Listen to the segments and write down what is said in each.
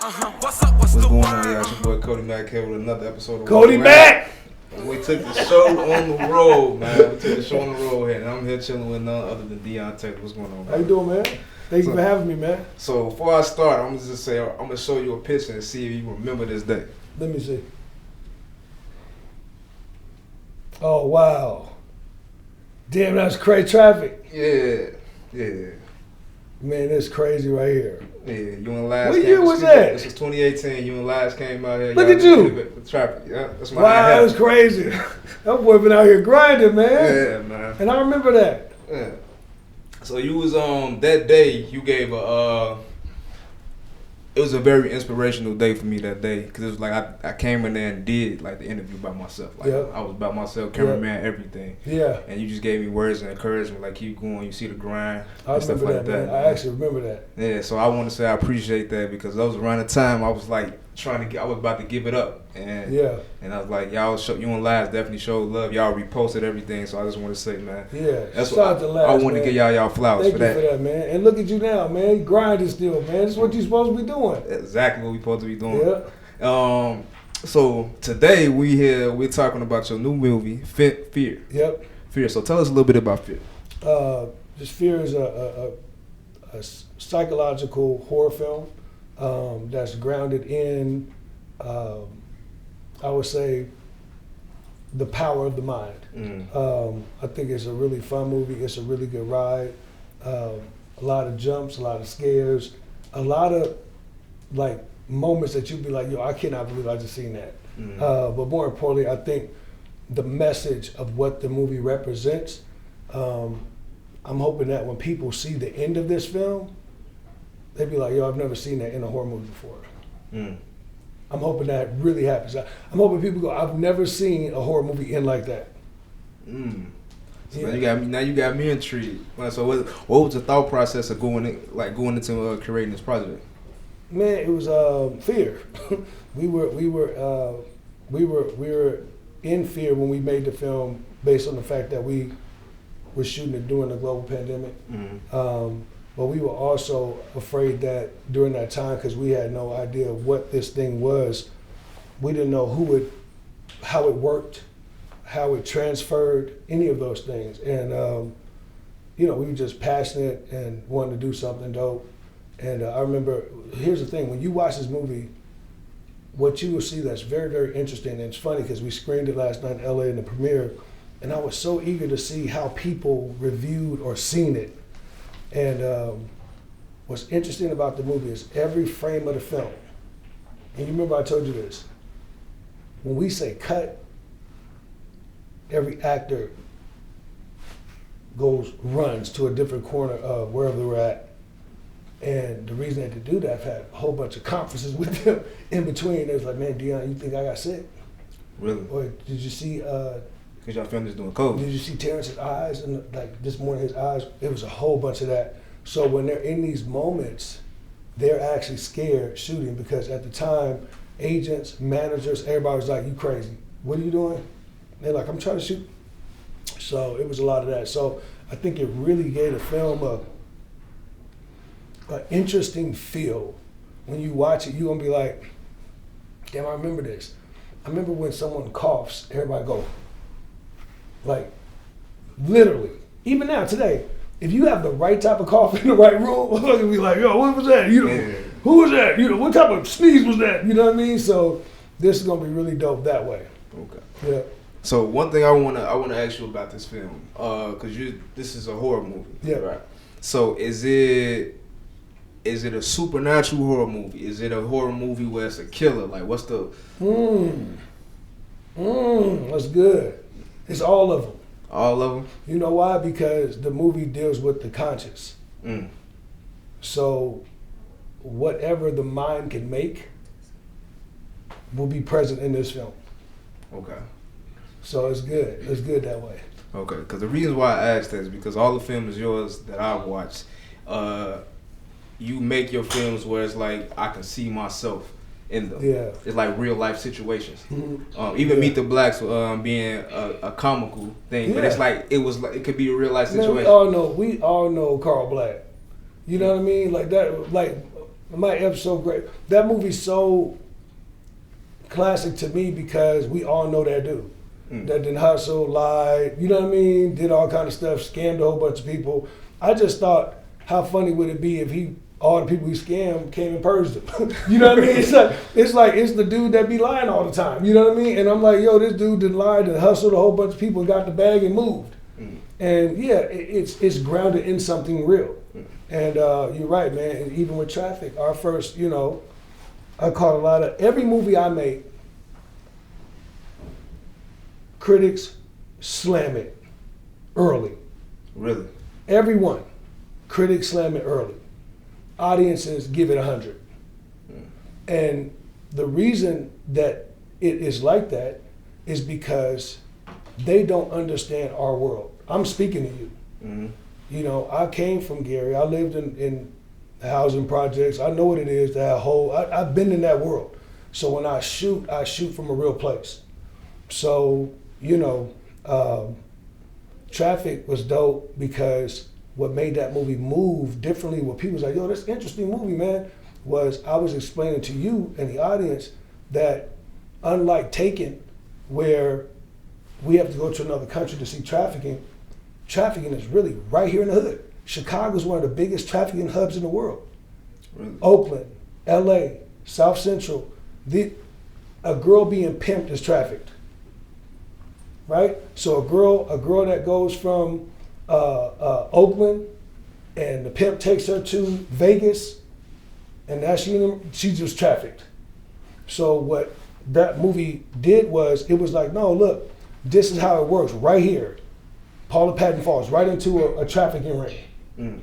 What's going on, y'all? It's your boy Cody Mack here with another episode of Cody Mack! We took the show on the road, man. We took the show on the road here, and I'm here chilling with none other than Deon. What's going on, man? How you doing, man? Thank you for having me, man. So before I start, I'm gonna just say I'm gonna show you a picture and see if you remember this day. Let me see. Oh wow! Damn, that's crazy traffic. Yeah. Man, that's crazy right here. Yeah, you and Laz. What year was that? This was 2018. You and Laz came out here. Look at you. The traffic. Yeah, that's my. Wow, that was crazy. That boy been out here grinding, man. Yeah, man. And I remember that. Yeah. So you was that day you gave it was a very inspirational day for me that day because it was like I came in there and did like the interview by myself. Like I was by myself, cameraman, everything. Yeah. And you just gave me words of encouragement, like keep going, you see the grind and stuff like that. Man. I actually remember that. Yeah, so I want to say I appreciate that because that was around the time I was like I was about to give it up. And and I was like, you and Laz definitely showed love. Y'all reposted everything, so I just want to say, man. Yeah, that's what I want to give y'all flowers Thank for that. Thank you for that, man. And look at you now, man. You grinding still, man. This is what you're supposed to be doing. Exactly what we're supposed to be doing. Yeah. So today we're talking about your new movie, Fear. Yep. Fear. So tell us a little bit about Fear. This Fear is a psychological horror film that's grounded in, I would say, the power of the mind. I think it's a really fun movie. It's a really good ride. A lot of jumps, a lot of scares, a lot of like moments that you'd be like, yo, I cannot believe I just seen that. But more importantly, I think the message of what the movie represents, I'm hoping that when people see the end of this film, they'd be like, yo, I've never seen that in a horror movie before. I'm hoping that really happens. I'm hoping people go, I've never seen a horror movie end like that. So now you got me intrigued. So what was the thought process of going into creating this project? Man, it was fear. we were in fear when we made the film based on the fact that we were shooting it during the global pandemic. But we were also afraid that during that time, because we had no idea what this thing was, we didn't know how it worked, how it transferred, any of those things. And we were just passionate and wanted to do something dope. And I remember, here's the thing, when you watch this movie, what you will see that's very, very interesting, and it's funny because we screened it last night in LA in the premiere, and I was so eager to see how people reviewed or seen it. And what's interesting about the movie is every frame of the film, and you remember I told you this, when we say cut, every actor runs to a different corner of wherever they were at. And the reason they had to do that, I've had a whole bunch of conferences with them in between. They was like, man, Deon, you think I got sick? Really? Or did you see... Because y'all filmed this doing COVID. Did you see Terrence's eyes? And like this morning, his eyes, it was a whole bunch of that. So when they're in these moments, they're actually scared shooting because at the time, agents, managers, everybody was like, you crazy. What are you doing? They're like, I'm trying to shoot. So it was a lot of that. So I think it really gave the film an interesting feel. When you watch it, you're gonna be like, damn, I remember this. I remember when someone coughs, everybody go, like, literally. Even now, today, if you have the right type of cough in the right room, I'm gonna be like, yo, what was that? Who was that? What type of sneeze was that? You know what I mean? So this is gonna be really dope that way. Okay. Yeah. So one thing I wanna ask you about this film, because this is a horror movie. Yeah. Right. So is it a supernatural horror movie? Is it a horror movie where it's a killer? Like, what's the... That's good. It's all of them. All of them? You know why? Because the movie deals with the conscious. So whatever the mind can make will be present in this film. Okay. So it's good. It's good that way. Okay, because the reason why I asked that is because all the films yours that I've watched, you make your films where it's like I can see myself in them. Yeah. It's like real life situations. Even Meet the Blacks being a comical thing, but it's like it could be a real life situation. Man, we all know Carl Black. You know what I mean? Like that. Like My episode great. That movie's so classic to me because we all know that dude. That didn't hustle, lied, you know what I mean? Did all kind of stuff, scammed a whole bunch of people. I just thought, how funny would it be if all the people he scammed came and purged him? You know what I mean? It's the dude that be lying all the time. You know what I mean? And I'm like, yo, this dude did lied and hustled a whole bunch of people, got the bag and moved. And yeah, it's grounded in something real. And you're right, man. And even with Traffic, our first, I caught a lot of every movie I make. Critics slam it early. Really? Everyone. Critics slam it early. Audiences give it 100. And the reason that it is like that is because they don't understand our world. I'm speaking to you. I came from Gary. I lived in housing projects. I know what it is to have I've been in that world. So when I shoot from a real place. So, Traffic was dope because what made that movie move differently, what people was like, yo, that's an interesting movie, man, was I was explaining to you and the audience that unlike Taken, where we have to go to another country to see trafficking is really right here in the hood. Chicago is one of the biggest trafficking hubs in the world. Really? Oakland, LA, South Central, a girl being pimped is trafficked. Right? So a girl that goes from Oakland and the pimp takes her to Vegas and now she's just trafficked. So what that movie did was, it was like, no, look, this is how it works right here. Paula Patton falls right into a trafficking ring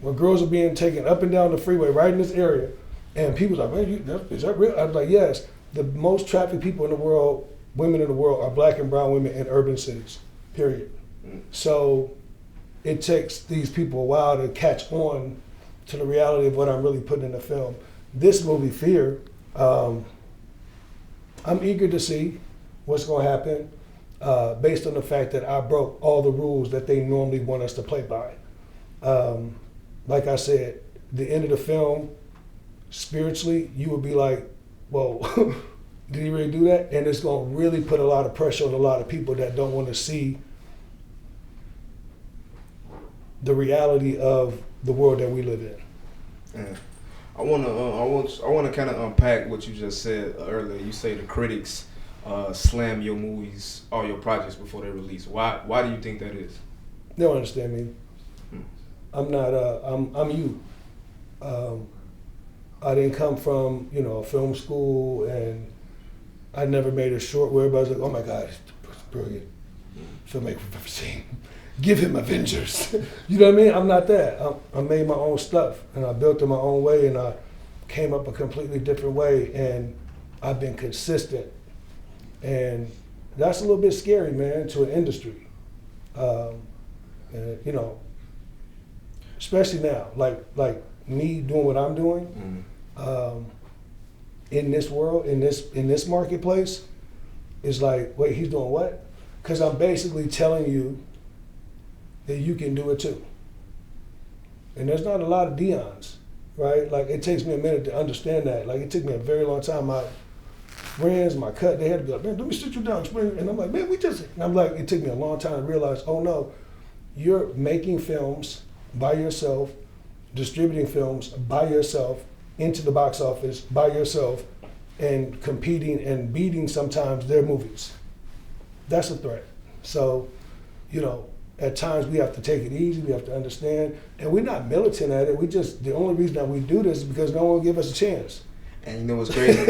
where girls are being taken up and down the freeway right in this area. And people's like, man, is that real? I was like, yes, the most trafficked people in the world, women in the world, are black and brown women in urban cities, period. So it takes these people a while to catch on to the reality of what I'm really putting in the film. This movie, Fear, I'm eager to see what's going to happen based on the fact that I broke all the rules that they normally want us to play by. Like I said, the end of the film, spiritually, you would be like, whoa, did he really do that? And it's going to really put a lot of pressure on a lot of people that don't want to see the reality of the world that we live in. Yeah. I want to kind of unpack what you just said earlier. You say the critics slam your movies, all your projects before they release. Why do you think that is? They don't understand me. I'm not. I'm you. I didn't come from a film school, and I never made a short where everybody's like, oh my God, it's brilliant filmmaker we've ever seen. Give him Avengers. You know what I mean? I'm not that. I made my own stuff, and I built it my own way, and I came up a completely different way, and I've been consistent. And that's a little bit scary, man, to an industry. And, especially now, like me doing what I'm doing, in this world, in this marketplace, is like, wait, he's doing what? Because I'm basically telling you that you can do it too. And there's not a lot of Deons, right? Like, it takes me a minute to understand that. Like, it took me a very long time. My friends, my cut, they had to be like, man, let me sit you down, explain. And I'm like, man, and I'm like, it took me a long time to realize, oh no, you're making films by yourself, distributing films by yourself, into the box office by yourself, and competing and beating sometimes their movies. That's a threat. So, at times we have to take it easy, we have to understand, and we're not militant at it. The only reason that we do this is because no one will give us a chance. And you know what's crazy?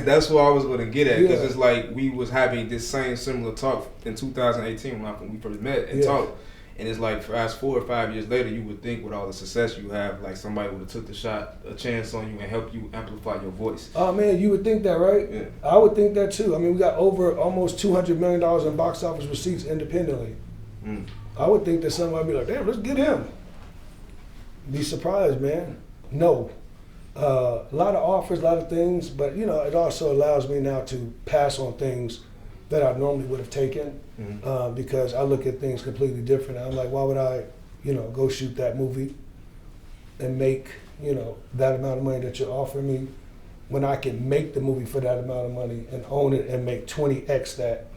That's what I was going to get at, because it's like we was having this similar talk in 2018 when we first met and talked. And it's like, fast forward 5 years later, you would think with all the success you have, like somebody would have took a chance on you and helped you amplify your voice. Oh man, you would think that, right? Yeah. I would think that too. I mean, we got over almost $200 million in box office receipts independently. I would think that somebody would be like, damn, let's get him. Be surprised, man. No. A lot of offers, a lot of things, but it also allows me now to pass on things that I normally would have taken, because I look at things completely different. I'm like, why would I, go shoot that movie and make that amount of money that you're offering me when I can make the movie for that amount of money and own it and make 20x that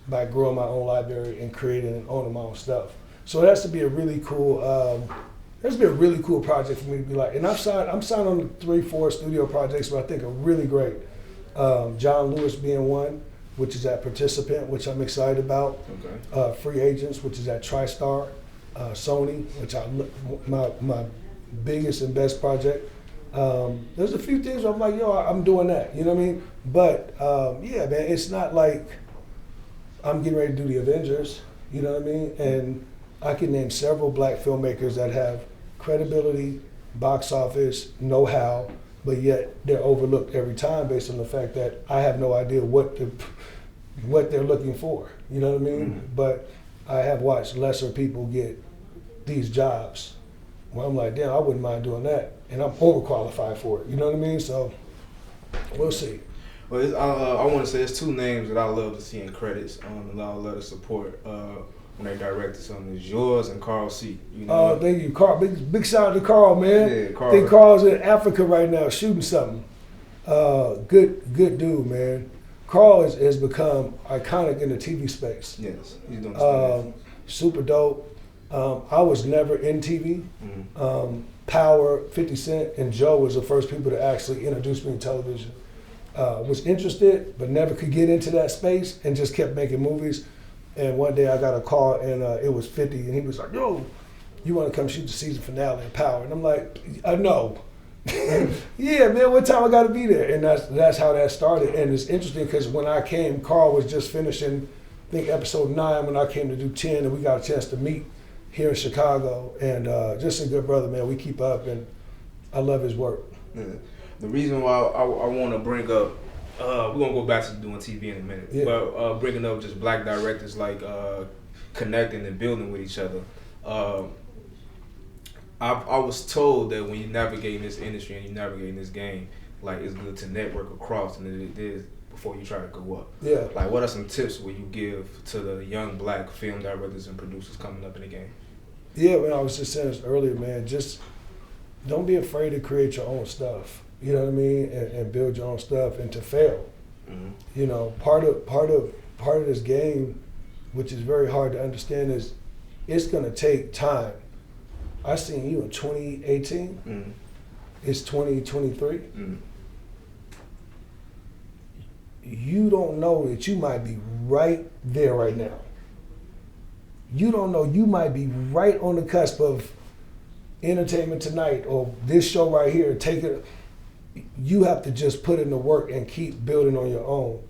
by growing my own library and creating and owning my own stuff. So it has to be a really cool, project for me to be like, and I'm signed on 3-4 studio projects that I think are really great. John Lewis being one, which is at Participant, which I'm excited about. Okay. Free Agents, which is at TriStar. Sony, which my biggest and best project. There's a few things where I'm like, I'm doing that, you know what I mean? But yeah, man, it's not like I'm getting ready to do the Avengers, you know what I mean? And I can name several black filmmakers that have credibility, box office, know-how, but yet they're overlooked every time based on the fact that I have no idea what they're looking for, you know what I mean? Mm-hmm. But I have watched lesser people get these jobs where I'm like, damn, I wouldn't mind doing that. And I'm overqualified for it, you know what I mean? So we'll see. Well, I want to say there's two names that I love to see in credits and I love to support when they directed something. It's yours and Carl C. You know? Thank you, Carl. Big shout out to Carl, man. Yeah, Carl. I think Carl's in Africa right now shooting something. Good dude, man. Carl has become iconic in the TV space. Yes, he's doing stuff. Super dope. I was never in TV. Mm-hmm. Power, 50 Cent, and Joe was the first people to actually introduce me to television. Was interested, but never could get into that space and just kept making movies. And one day I got a call and it was 50 and he was like, yo, you want to come shoot the season finale of Power? And I'm like, no. Yeah, man, what time I got to be there? And that's how that started. And it's interesting because when I came, Carl was just finishing, I think episode 9 when I came to do 10 and we got a chance to meet here in Chicago. And just a good brother, man. We keep up and I love his work. Yeah. The reason why I want to bring up, we're going to go back to doing TV in a minute, yeah. But bringing up just black directors like connecting and building with each other. I was told that when you navigate in this industry and you navigate in this game, like it's good to network across than it is before you try to go up. Yeah. Like what are some tips would you give to the young black film directors and producers coming up in the game? Yeah, man, I was just saying this earlier, man. Just don't be afraid to create your own stuff. You know what I mean, and build your own stuff and to fail. Mm-hmm. You know, part of this game, which is very hard to understand, is it's gonna take time. I seen you in 2018. Mm-hmm. It's 2023. Mm-hmm. You don't know that you might be right there right now. You don't know you might be right on the cusp of Entertainment Tonight or this show right here. Take it. You have to just put in the work and keep building on your own.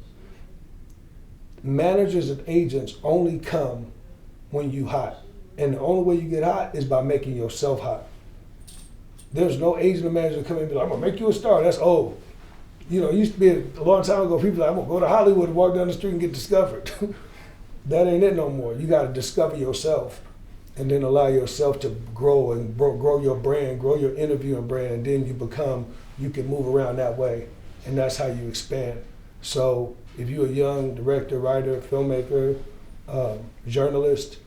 Managers and agents only come when you hot. And the only way you get hot is by making yourself hot. There's no agent or manager come in and be like, I'm gonna make you a star. That's old. You know, it used to be a long time ago, people like, I'm gonna go to Hollywood and walk down the street and get discovered. That ain't it no more. You gotta discover yourself and then allow yourself to grow and grow your brand, grow your interviewing brand, and then you can move around that way, and that's how you expand. So if you're a young director, writer, filmmaker, journalist,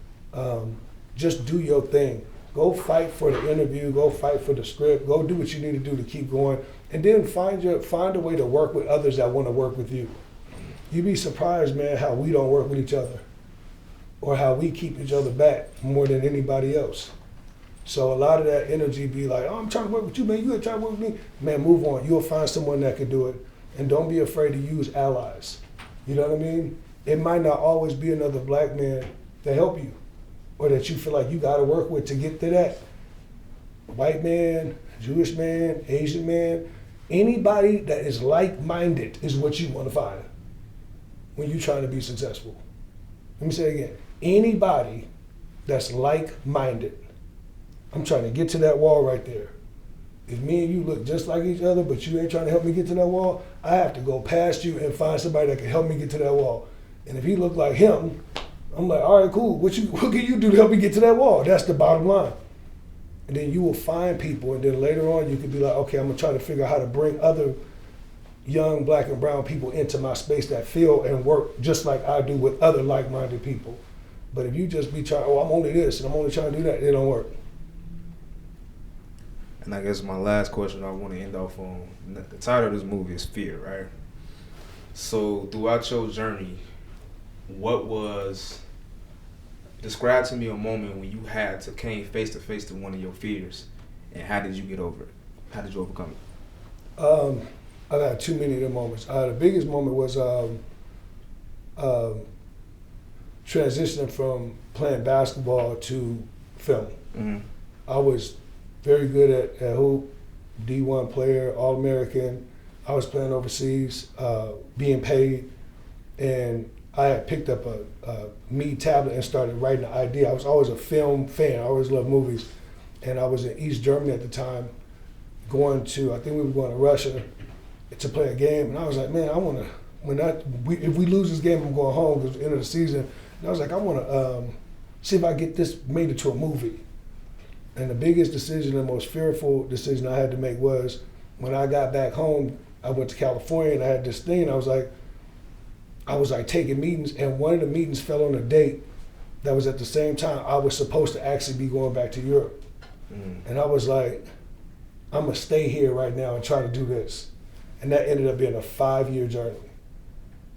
just do your thing. Go fight for the interview, go fight for the script, go do what you need to do to keep going, and then find a way to work with others that want to work with you. You'd be surprised, man, how we don't work with each other or how we keep each other back more than anybody else. So a lot of that energy be like, oh, I'm trying to work with you, man. You ain't trying to work with me. Man, move on. You'll find someone that can do it. And don't be afraid to use allies. You know what I mean? It might not always be another black man to help you or that you feel like you got to work with to get to that. White man, Jewish man, Asian man, anybody that is like-minded is what you want to find when you're trying to be successful. Let me say it again. Anybody that's like-minded. I'm trying to get to that wall right there. If me and you look just like each other, but you ain't trying to help me get to that wall, I have to go past you and find somebody that can help me get to that wall. And if he look like him, I'm like, all right, cool. What can you do to help me get to that wall? That's the bottom line. And then you will find people, and then later on you could be like, okay, I'm gonna try to figure out how to bring other young black and brown people into my space that feel and work just like I do with other like-minded people. But if you just be trying, oh, I'm only this and I'm only trying to do that, it don't work. And I guess my last question I want to end off on, the title of this movie is Fear, right? So throughout your journey, describe to me a moment when you came face to face to one of your fears, and how did you get over it? How did you overcome it? I've had too many of them moments. The biggest moment was transitioning from playing basketball to film. Mm-hmm. I was very good at hoop, D1 player, All-American. I was playing overseas, being paid, and I had picked up a Me tablet and started writing the idea. I was always a film fan. I always loved movies. And I was in East Germany at the time, I think we were going to Russia to play a game. And I was like, man, if we lose this game, I'm going home because it's the end of the season. And I was like, I want to see if I get this made into a movie. And the biggest decision, the most fearful decision I had to make was when I got back home, I went to California and I had this thing. I was like taking meetings, and one of the meetings fell on a date that was at the same time I was supposed to actually be going back to Europe. And I was like, I'm gonna stay here right now and try to do this. And that ended up being a 5-year journey.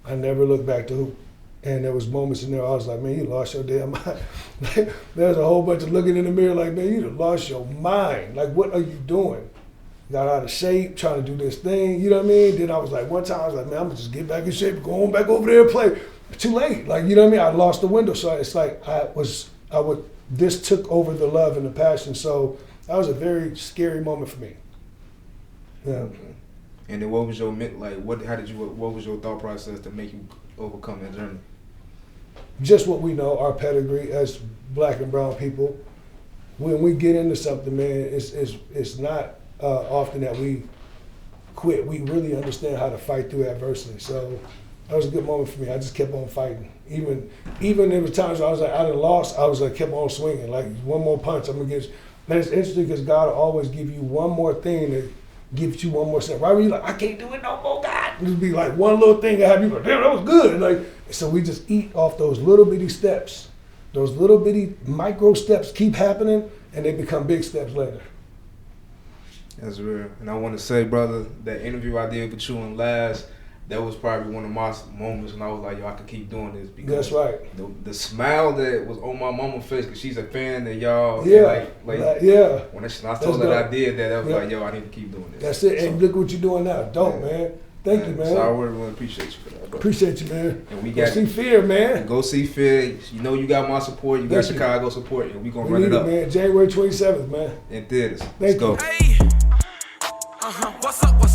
I never looked back to hoop. And there was moments in there I was like, man, you lost your damn mind. Like, there's a whole bunch of looking in the mirror like, man, you lost your mind. Like, what are you doing? Got out of shape, trying to do this thing, you know what I mean? Then I was like, one time I was like, man, I'm gonna just get back in shape, go on back over there and play. Too late, like, you know what I mean? I lost the window, so it's like this took over the love and the passion, so that was a very scary moment for me. Yeah. Okay. And then what was your, what was your thought process to make you overcome that journey? Just what we know, our pedigree as black and brown people. When we get into something, man, it's not often that we quit. We really understand how to fight through adversity. So that was a good moment for me. I just kept on fighting. Even there was times where I was like, I done lost, I was like, kept on swinging. Like, one more punch, I'm gonna get you. Man, it's interesting because God will always give you one more thing that gives you one more step. Right when you're like, I can't do it no more, God. It'll be like one little thing that have you like, damn, that was good. Like, so we just eat off those little bitty steps. Those little bitty micro steps keep happening and they become big steps later. That's real. And I want to say, brother, that interview I did with you in last, that was probably one of my moments when I was like, yo, I can keep doing this. Because that's right. The smile that was on my mama's face, because she's a fan of y'all. Yeah. Yeah. When I told her that I did that, I was like, yo, I need to keep doing this. That's it. So, and look what you're doing now. Dope, man. Thank you, man. So I really appreciate you for that, bro. Appreciate you, man. And we go see Fear, man. Go see Fear. You know you got my support. You got Chicago support, and we gonna run it up, man. January 27th, man. In theaters. Let's go. Hey. What's up?